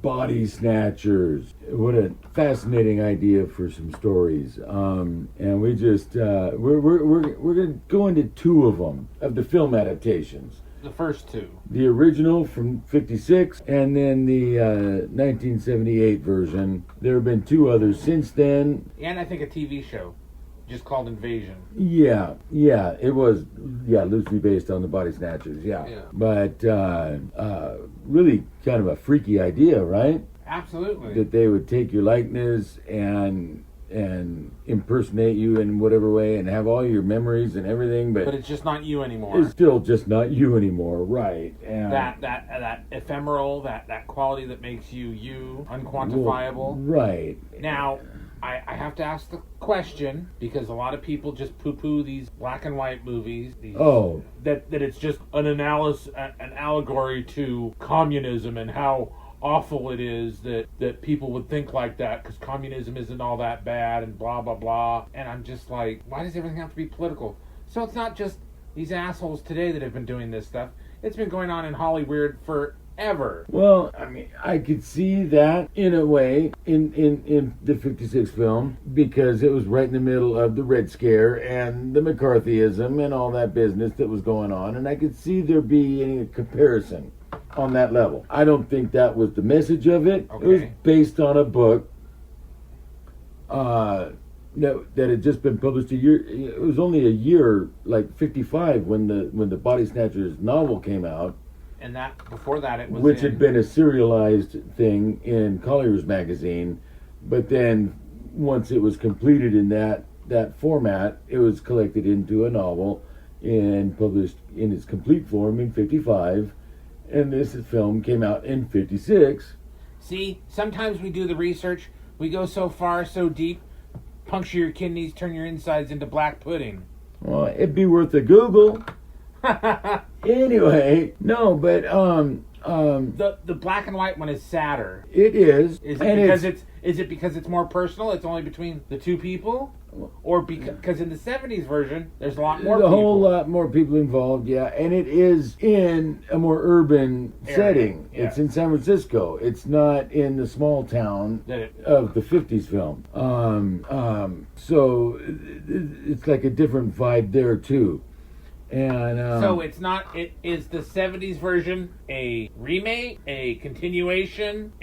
Body Snatchers. What a fascinating idea for some stories. And we just we're gonna go into two of them, of the film adaptations. The first two. The original from '56, and then the 1978 version. There have been two others since then. And I think a TV show, just called Invasion. Yeah, it was, loosely based on the Body Snatchers, yeah. But really kind of a freaky idea, right? Absolutely. That they would take your likeness and impersonate you in whatever way and have all your memories and everything, but it's just not you anymore. It's still just not you anymore, right? And that ephemeral, that quality that makes you, unquantifiable. Right. Now, I have to ask the question, because a lot of people just poo-poo these black and white movies. That it's just an allegory to communism and how awful it is that people would think like that, because communism isn't all that bad and blah blah blah. And I'm just like, why does everything have to be political? So it's not just these assholes today that have been doing this stuff. It's been going on in Hollywood forever. Well, I mean, I could see that in a way in the '56 film, because it was right in the middle of the Red Scare and the McCarthyism and all that business that was going on, and I could see there being a comparison on that level. I don't think that was the message of it. Okay. It was based on a book that had just been published a year. It was only a year, like '55, when the Body Snatchers novel came out. And that before that it was, which had been a serialized thing in Collier's magazine, but then once it was completed in that format, it was collected into a novel and published in its complete form in '55. And this film came out in '56. See, sometimes we do the research, we go so far, so deep, puncture your kidneys, turn your insides into black pudding. Well, it'd be worth a Google. Anyway, no, but the black and white one is sadder. It is. Is it because it's more personal? It's only between the two people, or because in the '70s version there's a lot more. There's a whole lot more people involved, yeah, and it is in a more urban setting. Yeah. It's in San Francisco. It's not in the small town of the '50s film. So it's like a different vibe there too. And so it's not. It is the '70s version a remake, a continuation,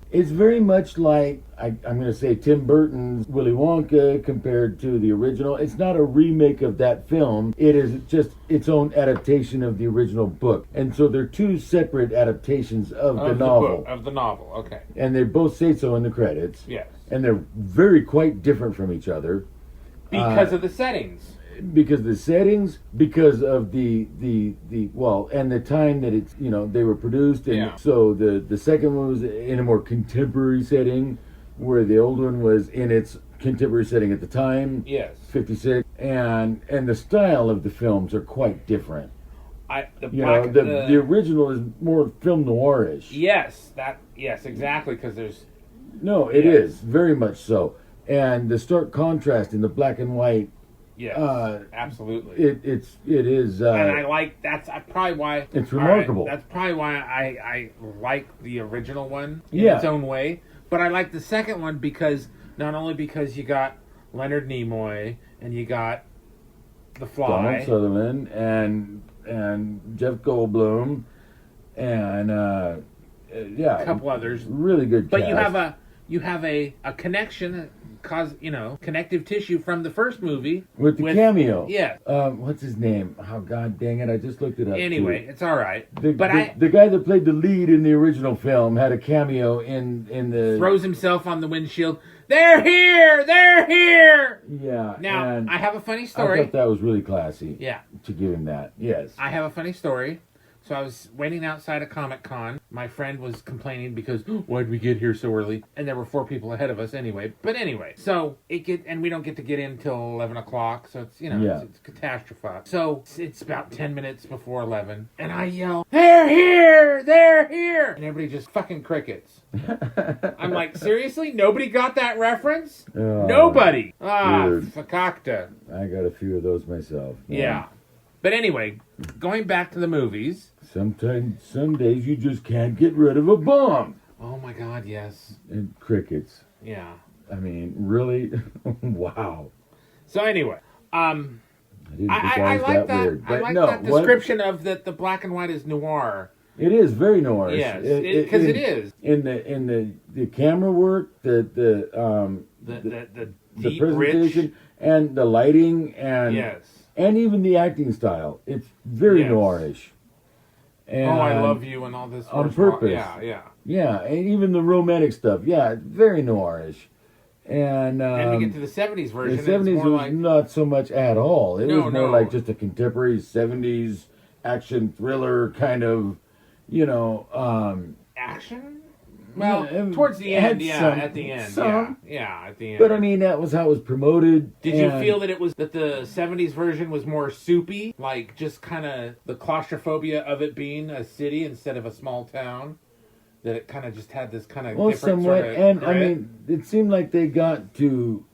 It's very much like I'm going to say Tim Burton's Willy Wonka compared to the original. It's not a remake of that film. It is just its own adaptation of the original book, and so they're two separate adaptations of the novel. Of the novel, okay. And they both say so in the credits. Yes. And they're very quite different from each other. Because of the settings. Because of the settings, because of the and the time that it's, they were produced. And so the second one was in a more contemporary setting, where the old one was in its contemporary setting at the time. Yes. '56. And the style of the films are quite different. The original is more film noirish. Yes, exactly, because there's... No, it is, very much so. And the stark contrast in the black and white. Yes, absolutely. It is. And I like, that's probably why... It's remarkable. That's probably why I like the original one in its own way. But I like the second one because, not only because you got Leonard Nimoy, and you got The Fly. Donald Sutherland, and Jeff Goldblum, and a couple others. Really good But cast. you have a connection, connective tissue from the first movie with the cameo. Yeah. What's his name? Oh, god dang it! I just looked it up. Anyway, it's all right. The guy that played the lead in the original film had a cameo in the... Throws himself on the windshield. They're here! They're here! Yeah. Now, I have a funny story. I thought that was really classy. Yeah. To give him that. Yes. I have a funny story. So I was waiting outside of Comic-Con. My friend was complaining because, why'd we get here so early? And there were 4 people ahead of us anyway. But anyway, so and we don't get to get in till 11 o'clock. So it's, it's catastrophe. So it's about 10 minutes before 11. And I yell, they're here! They're here! And everybody just fucking crickets. I'm like, seriously? Nobody got that reference? Oh, Nobody! Dude. Fakakta. I got a few of those myself. Yeah. But anyway, going back to the movies. Some days you just can't get rid of a bomb. Oh my God, yes. And crickets. Yeah. I mean, really? Wow. So anyway, I didn't think I was like that weird. I But like no, that description of that the black and white is noir. It is very noir. Yes, because it is. In the camera work, the deep, presentation, rich, and the lighting, and yes, and even the acting style. It's very Yes. noirish. And, oh, I love you and all this on horsepower. purpose. Yeah. Yeah, and even the romantic stuff. Yeah, it's very noirish. And And we get to the 70s version. the 70s it's was more like not so much at all. It No, was more no. like just a contemporary 70s action thriller kind of, action. Well, Yeah, towards the it had end, yeah, some- at the end, some. yeah, at the end. But I mean, that was how it was promoted. did you and- feel that the 70s version was more soupy, like just kind of the claustrophobia of it being a city instead of a small town? That it kind of just had this kind of Well, different somewhat, sort of and I grit? mean, it seemed like they got to,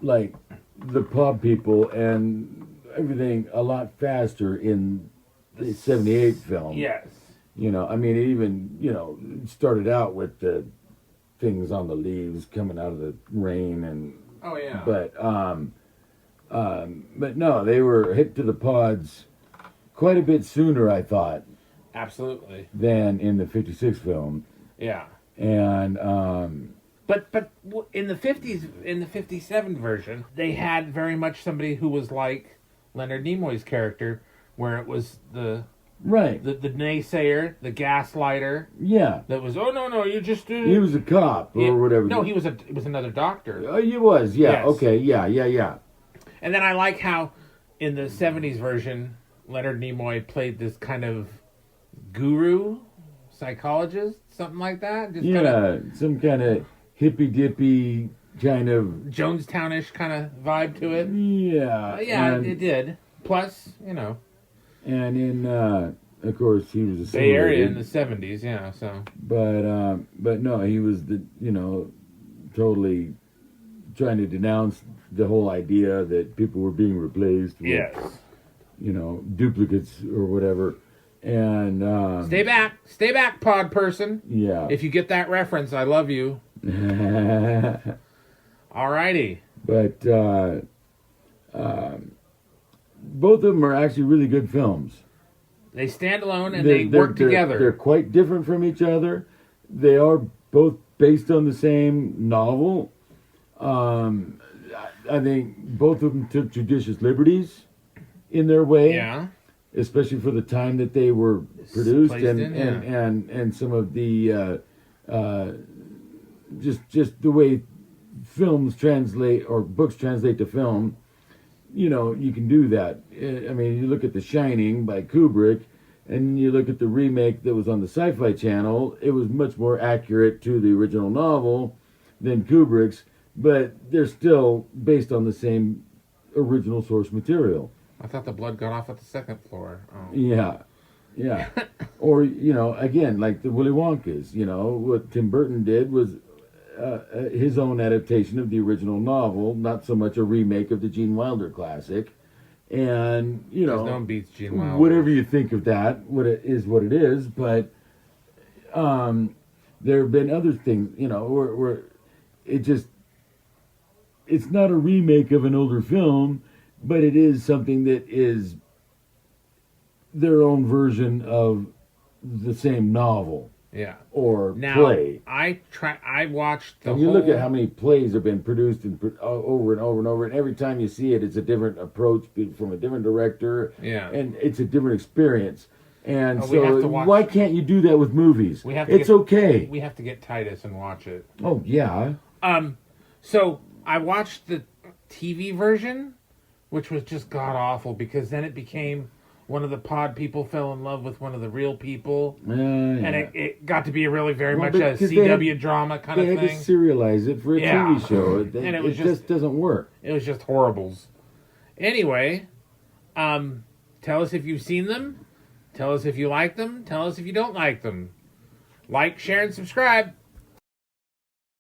like, the pub people and everything a lot faster in the 78 film. Yes. I mean, it even, it started out with the things on the leaves coming out of the rain and Oh yeah. but no, they were hit to the pods quite a bit sooner, I thought, Absolutely. than in the 56 film. Yeah. And But in the 50s, in the 57 version, they had very much somebody who was like Leonard Nimoy's character, where it was the right, naysayer, the gaslighter, yeah, that was, oh no, you just do. he was a cop or whatever. No, it was another doctor. Oh, he was, yeah, Yes. okay, yeah. And then I like how in the 70s version, Leonard Nimoy played this kind of guru, psychologist, something like that. Just Some kind of hippy dippy kind of Jonestownish kind of vibe to it. yeah, It did. Plus, and in of course he was a Bay Area assimilated, in the 70s, yeah, so. but no, he was totally trying to denounce the whole idea that people were being replaced with Yes. duplicates or whatever. And Stay back, pod person. yeah. If you get that reference, I love you. Alrighty. But both of them are actually really good films. They stand alone and they work together. They're quite different from each other. They are both based on the same novel. I think both of them took judicious liberties in their way. Yeah. Especially for the time that they were produced, Placed in, yeah. and some of the just the way films translate or books translate to film. You can do that. I mean, you look at The Shining by Kubrick, and you look at the remake that was on the Sci-Fi Channel. It was much more accurate to the original novel than Kubrick's, but they're still based on the same original source material. I thought the blood got off at the second floor. Oh. Yeah. Or, again, like the Willy Wonkas, what Tim Burton did was his own adaptation of the original novel, not so much a remake of the Gene Wilder classic. And, No one beats Gene Wilder. whatever you think of that, what it is, but there have been other things, where it's not a remake of an older film, but it is something that is their own version of the same novel. Yeah. Or Now, play. I watched the And you whole... look at how many plays have been produced over and over and over, and every time you see it, it's a different approach from a different director. Yeah. And it's a different experience. And we have so to watch- why can't you do that with movies? We have to it's okay. We have to get Titus and watch it. Oh, yeah. So I watched the TV version, which was just god awful because then it became one of the pod people fell in love with one of the real people, and it got to be really very much a CW drama kind of thing. They thing. had to serialize it for a TV show. And it was just doesn't work. It was just horribles. Anyway, tell us if you've seen them. Tell us if you like them. Tell us if you don't like them. Like, share, and subscribe.